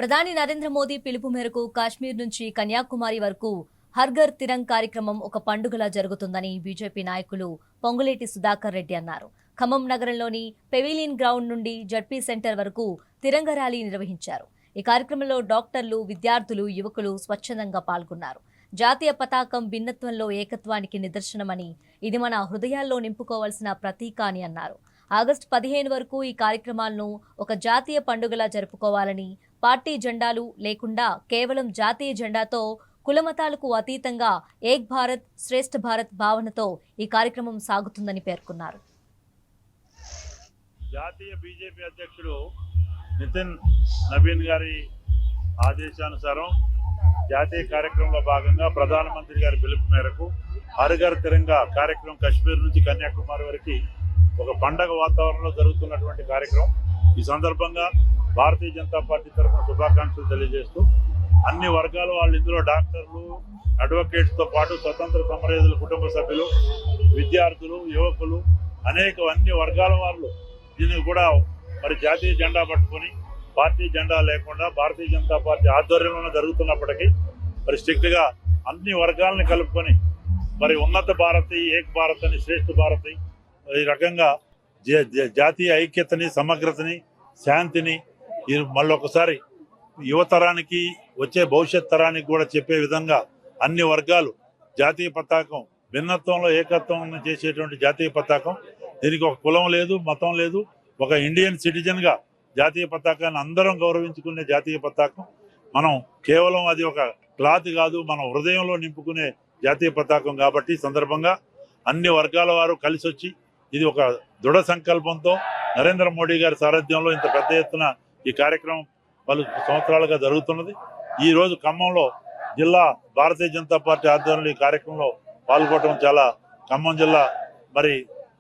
ప్రధాని నరేంద్ర మోదీ పిలుపు మేరకు కాశ్మీర్ నుంచి కన్యాకుమారి వరకు హర్ ఘర్ తిరంగ్ కార్యక్రమం ఒక పండుగలా జరుగుతుందని బీజేపీ నాయకులు పొంగులేటి సుధాకర్ రెడ్డి అన్నారు. ఖమ్మం నగరంలోని పెవిలియన్ గ్రౌండ్ నుండి జడ్పీ సెంటర్ వరకు తిరంగ ర్యాలీ నిర్వహించారు. ఈ కార్యక్రమంలో డాక్టర్లు, విద్యార్థులు, యువకులు స్వచ్ఛందంగా పాల్గొన్నారు. జాతీయ పతాకం భిన్నత్వంలో ఏకత్వానికి నిదర్శనమని, ఇది మన హృదయాల్లో నింపుకోవాల్సిన ప్రతీక అని అన్నారు. ఆగస్టు 15 వరకు ఈ కార్యక్రమాలను ఒక జాతీయ పండుగలా జరుపుకోవాలని, పార్టీ జెండాలు లేకుండా కేవలం జాతీయ జెండాతో కులమతాలకు అతీతంగా ఏక్ భారత్ శ్రేష్ఠ భారత్ భావనతో ఈ కార్యక్రమం సాగుతుందని పేర్కొన్నారు. జాతీయ బీజేపీ అధ్యక్షుడు నితిన్ నవీన్ గారి ఆదేశానుసారం జాతీయ కార్యక్రమంలో భాగంగా ప్రధానమంత్రి గారి పిలుపు మేరకు హర్ ఘర్ తిరంగా కార్యక్రమం కాశ్మీర్ నుంచి కన్యాకుమారి వరకు ఒక పండగ వాతావరణంలో జరుగుతున్నటువంటి కార్యక్రమం. ఈ సందర్భంగా భారతీయ జనతా పార్టీ తరఫున శుభాకాంక్షలు తెలియజేస్తూ అన్ని వర్గాల వాళ్ళు, ఇందులో డాక్టర్లు, అడ్వకేట్స్తో పాటు స్వతంత్ర సమరయోధుల కుటుంబ సభ్యులు, విద్యార్థులు, యువకులు, అన్ని వర్గాల వాళ్ళు దీనికి కూడా మరి జాతీయ జెండా పట్టుకొని పార్టీ జెండా లేకుండా భారతీయ జనతా పార్టీ ఆధ్వర్యంలో జరుగుతున్నప్పటికీ మరి స్ట్రిక్ట్గా అన్ని వర్గాలను కలుపుకొని మరి ఉన్నత భారతి, ఏక్ భారత్ అని, శ్రేష్ఠ భారతి, ఈ రకంగా జాతీయ ఐక్యతని, సమగ్రతని, శాంతిని మళ్ళొకసారి యువతరానికి, వచ్చే భవిష్యత్ తరానికి కూడా చెప్పే విధంగా అన్ని వర్గాలు జాతీయ పతాకం భిన్నత్వంలో ఏకత్వం చేసేటువంటి జాతీయ పతాకం. దీనికి ఒక కులం లేదు, మతం లేదు. ఒక ఇండియన్ సిటిజన్గా జాతీయ పతాకాన్ని అందరం గౌరవించుకునే జాతీయ పతాకం. మనం కేవలం అది ఒక క్లాత్ కాదు, మన హృదయంలో నింపుకునే జాతీయ పతాకం. కాబట్టి సందర్భంగా అన్ని వర్గాల వారు కలిసి వచ్చి ఇది ఒక దృఢ సంకల్పంతో నరేంద్ర మోడీ గారి సారథ్యంలో ఇంత పెద్ద ఎత్తున ఈ కార్యక్రమం పలు సంవత్సరాలుగా జరుగుతున్నది. ఈరోజు ఖమ్మంలో జిల్లా భారతీయ జనతా పార్టీ ఆధ్వర్యంలో ఈ కార్యక్రమంలో పాల్గొనడం చాలా, ఖమ్మం జిల్లా మరి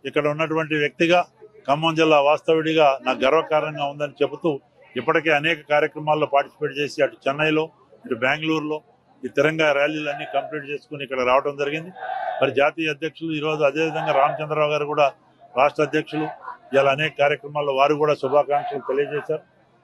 ఇక్కడ ఉన్నటువంటి వ్యక్తిగా, ఖమ్మం జిల్లా వాస్తవుడిగా నాకు గర్వకారణంగా ఉందని చెబుతూ ఇప్పటికే అనేక కార్యక్రమాల్లో పార్టిసిపేట్ చేసి అటు చెన్నైలో, ఇటు బెంగళూరులో ఈ తిరంగా ర్యాలీలన్నీ కంప్లీట్ చేసుకుని ఇక్కడ రావడం జరిగింది. మరి జాతీయ అధ్యక్షులు ఈరోజు అదేవిధంగా రామచంద్రరావు గారు కూడా రాష్ట్ర అధ్యక్షులు ఇలా అనేక కార్యక్రమాల్లో వారు కూడా శుభాకాంక్షలు తెలియజేశారు.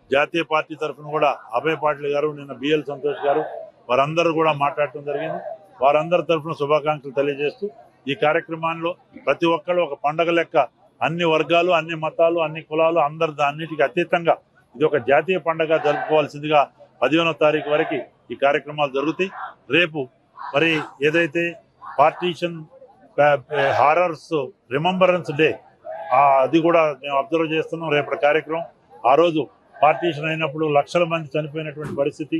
జాతీయ పార్టీ తరఫున కూడా అభయ్ పాటిల్ గారు, నిన్న బిఎల్ సంతోష్ గారు, వారందరూ కూడా మాట్లాడటం జరిగింది. వారందరి తరఫున శుభాకాంక్షలు తెలియజేస్తూ ఈ కార్యక్రమాల్లో ప్రతి ఒక్కరు ఒక పండగ లెక్క అన్ని వర్గాలు, అన్ని మతాలు, అన్ని కులాలు అన్నిటికీ అతీతంగా ఇది ఒక జాతీయ పండగ జరుపుకోవాల్సిందిగా 15వ తారీఖు వరకు ఈ కార్యక్రమాలు జరుగుతాయి. రేపు మరి ఏదైతే పార్టీషన్ హారర్స్ రిమెంబరెన్స్ డే, అది కూడా మేము అబ్జర్వ్ చేస్తున్నాం. రేపటి కార్యక్రమం ఆ రోజు పార్టీషన్ అయినప్పుడు లక్షల మంది చనిపోయినటువంటి పరిస్థితి,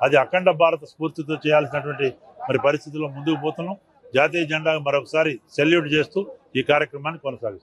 అది అఖండ భారత స్ఫూర్తితో చేయాల్సినటువంటి మరి పరిస్థితుల్లో ముందుకు పోతున్నాం. జాతీయ జెండా మరొకసారి సెల్యూట్ చేస్తూ ఈ కార్యక్రమాన్ని కొనసాగిస్తాం.